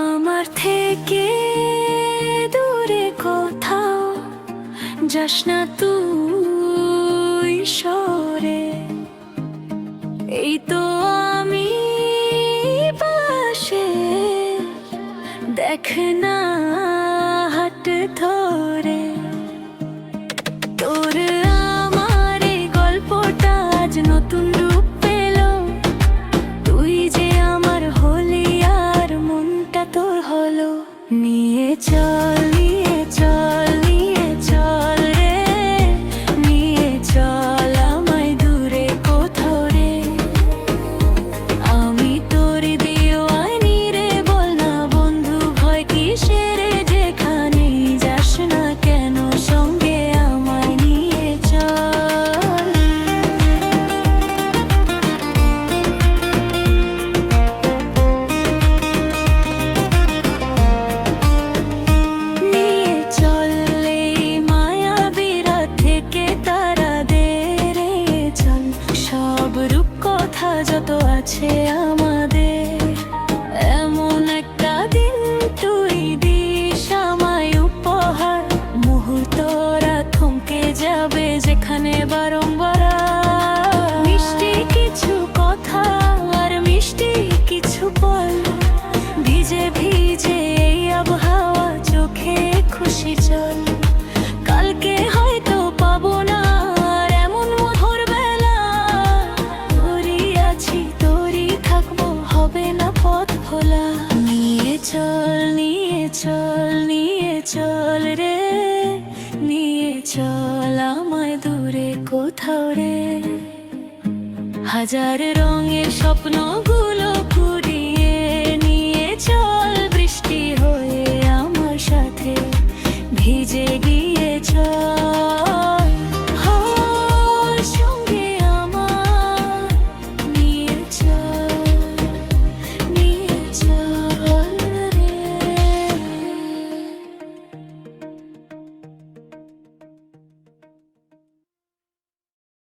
আমার থেকে দূরে কোথাও যাস না তুই সরে, এই তো আমি পাশে, দেখ না হাত ধরে। তোর আমার এই গল্পটা আজ নতুন রূপ পেল, তুই যে আমার হলি আর মনটা তোর হলো। নিয়ে চল, নিয়ে চল, নিয়ে চল রে, নিয়ে চল আমায় দূরে কোথাও রে। আমি তোর দিওয়ানি রে, বল না বন্ধু ভয় কিসের, যেখানে যাস না কেন সঙ্গে আমায় নিয়ে চল। নিয়ে চল এই মায়াবী রাত থেকে তারা দে রে, চল সব রূপকথা যত আছে আমাদের। এমন একটা দিন তুই দিস আমায় উপহার, মুহূর্তরা থমকে যাবে যেখানে বারংবার মিষ্টি কিছু কথা আর মিষ্টি কিছু পল, ভিজে ভিজে এই আবহাওয়া চোখে খুশি চল। কালকে হয়তো পাবো না আর এমন মধুর বেলা, তোরই আছি তোরই থাকবো, হবে না পথ ভোলা। নিয়ে চল, নিয়ে চল, নিয়ে চল রে, নিয়ে চল আমায় দূরে কোথাও রে। হাজার রঙের স্বপ্ন